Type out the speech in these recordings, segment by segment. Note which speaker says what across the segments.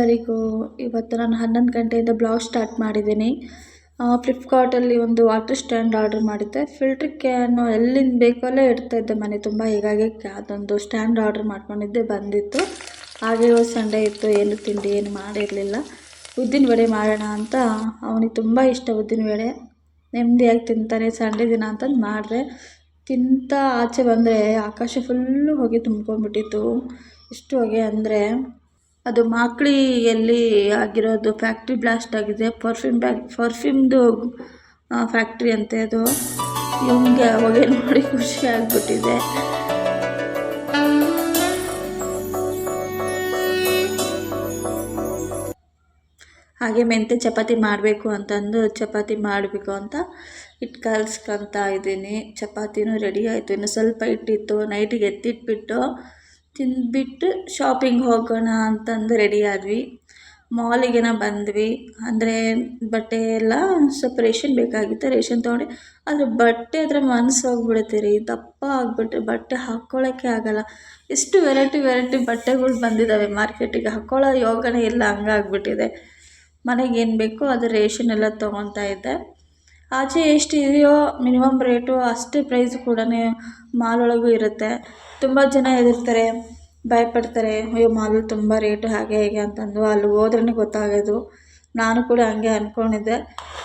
Speaker 1: ತಾರೀಕು. ಇವತ್ತು ನಾನು 11 ಗಂಟೆಯಿಂದ ಬ್ಲಾಗ್ ಸ್ಟಾರ್ಟ್ ಮಾಡಿದ್ದೀನಿ. ಫ್ಲಿಪ್ಕಾರ್ಟಲ್ಲಿ ಒಂದು ವಾಟರ್ ಸ್ಟ್ಯಾಂಡ್ ಆರ್ಡರ್ ಮಾಡಿದ್ದೆ. ಫಿಲ್ಟ್ರ್ ಕ್ಯಾನು ಎಲ್ಲಿಂದ ಬೇಕೋ ಅಲ್ಲೇ ಇಡ್ತಾಯಿದ್ದೆ ಮನೆ ತುಂಬ, ಹೀಗಾಗಿ ಅದೊಂದು ಸ್ಟ್ಯಾಂಡ್ ಆರ್ಡರ್ ಮಾಡ್ಕೊಂಡಿದ್ದೆ, ಬಂದಿತ್ತು. ಹಾಗೆ ಇವತ್ತು ಸಂಡೇ ಇತ್ತು, ಏನು ತಿಂಡಿ ಏನು ಮಾಡಿರಲಿಲ್ಲ. ಉದ್ದಿನ ವಡೆ ಮಾಡೋಣ ಅಂತ, ಅವನಿಗೆ ತುಂಬ ಇಷ್ಟ ಉದ್ದಿನ ವಡೆ, ನೆಮ್ಮದಿಯಾಗಿ ತಿಂತಾನೆ ಸಂಡೇ ದಿನ ಅಂತಂದು ಮಾಡಿದೆ. ತಿಂತ ಆಚೆ ಬಂದರೆ ಆಕಾಶ ಫುಲ್ಲು ಹೊಗೆ ತುಂಬ್ಕೊಂಡ್ಬಿಟ್ಟಿತ್ತು. ಎಷ್ಟು ಹೊಗೆ ಅಂದರೆ ಅದು ಮಾಕ್ಳಿಯಲ್ಲಿ ಆಗಿರೋದು, ಫ್ಯಾಕ್ಟ್ರಿ ಬ್ಲಾಸ್ಟ್ ಆಗಿದೆ. ಪರ್ಫ್ಯೂಮ್ದು ಫ್ಯಾಕ್ಟ್ರಿ ಅಂತೆ ಅದು. ಇವನಿಗೆ ಹೊಗೆ ನೋಡಿ ಖುಷಿ ಆಗಿಬಿಟ್ಟಿದೆ. ಹಾಗೆ ಮೆಂತ್ಯ ಚಪಾತಿ ಮಾಡಬೇಕು ಅಂತಂದು ಚಪಾತಿ ಮಾಡಬೇಕು ಅಂತ ಹಿಟ್ಟು ಕಲಿಸ್ಕೊತಾ ಇದ್ದೀನಿ. ಚಪಾತಿನೂ ರೆಡಿ ಆಯಿತು, ಇನ್ನು ಸ್ವಲ್ಪ ಹಿಟ್ಟಿತ್ತು. ನೈಟಿಗೆ ಎತ್ತಿಟ್ಬಿಟ್ಟು ತಿಂದ್ಬಿಟ್ಟು ಶಾಪಿಂಗ್ ಹೋಗೋಣ ಅಂತಂದು ರೆಡಿ ಆದ್ವಿ. ಮಾಲಿಗೆನ ಬಂದ್ವಿ. ಅಂದರೆ ಬಟ್ಟೆ ಎಲ್ಲ ಸ್ವಲ್ಪ ರೇಷನ್ ಬೇಕಾಗಿತ್ತು, ರೇಷನ್ ತೊಗೊಂಡು. ಆದರೆ ಬಟ್ಟೆ ಹತ್ರ ಮನಸ್ಸು ಹೋಗ್ಬಿಡುತ್ತೆ ರೀ, ದಪ್ಪ ಆಗಿಬಿಟ್ರೆ ಬಟ್ಟೆ ಹಾಕ್ಕೊಳ್ಳೋಕ್ಕೆ ಆಗೋಲ್ಲ. ಎಷ್ಟು ವೆರೈಟಿ ಬಟ್ಟೆಗಳು ಬಂದಿದ್ದಾವೆ ಮಾರ್ಕೆಟಿಗೆ, ಹಾಕ್ಕೊಳ್ಳೋ ಯೋಗನೇ ಇಲ್ಲ, ಹಂಗಾಗ್ಬಿಟ್ಟಿದೆ. ಮನೆಗೆ ಏನು ಬೇಕೋ ಅದು ರೇಷನ್ ಎಲ್ಲ ತೊಗೊತಾ ಇದ್ದೆ. ಆಚೆ ಎಷ್ಟು ಇದೆಯೋ ಮಿನಿಮಮ್ ರೇಟು ಅಷ್ಟೇ ಪ್ರೈಸ್ ಕೂಡ ಮಾಲ್ ಒಳಗೂ ಇರುತ್ತೆ. ತುಂಬ ಜನ ಹೆದರ್ತಾರೆ, ಭಯಪಡ್ತಾರೆ, ಅಯ್ಯೋ ಮಾಲಲ್ಲಿ ತುಂಬ ರೇಟು ಹಾಗೆ ಹೇಗೆ ಅಂತಂದು. ಅಲ್ಲಿ ಹೋದ್ರೇ ಗೊತ್ತಾಗೋದು. ನಾನು ಕೂಡ ಹಂಗೆ ಅಂದ್ಕೊಂಡಿದ್ದೆ.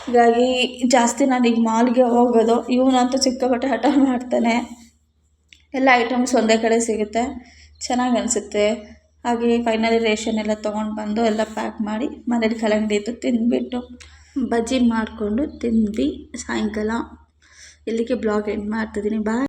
Speaker 1: ಹೀಗಾಗಿ ಜಾಸ್ತಿ ನಾನು ಈಗ ಮಾಲ್ಗೆ ಹೋಗೋದು. ಇವನಂತೂ ಸಿಕ್ಕಾಪಟ್ಟೆ ಹಠ ಮಾಡ್ತಾನೆ. ಎಲ್ಲ ಐಟಮ್ಸ್ ಒಂದೇ ಕಡೆ ಸಿಗುತ್ತೆ, ಚೆನ್ನಾಗಿ ಅನಿಸುತ್ತೆ. ಹಾಗೆ ಫೈನಲಿ ರೇಷನ್ ಎಲ್ಲ ತೊಗೊಂಡು ಬಂದು ಎಲ್ಲ ಪ್ಯಾಕ್ ಮಾಡಿ ಮನೇಲಿ ಕಲ್ಲಂಗಡಿ ಇತ್ತು, ತಿಂದುಬಿಟ್ಟು ಬಜ್ಜಿ ಮಾಡಿಕೊಂಡು ತಿಂದ್ವಿ ಸಾಯಂಕಾಲ. ಇಲ್ಲಿಗೆ ಬ್ಲಾಗ್ ಎಂಡ್ ಮಾಡ್ತಿದ್ದೀನಿ. ಬಾಯ್.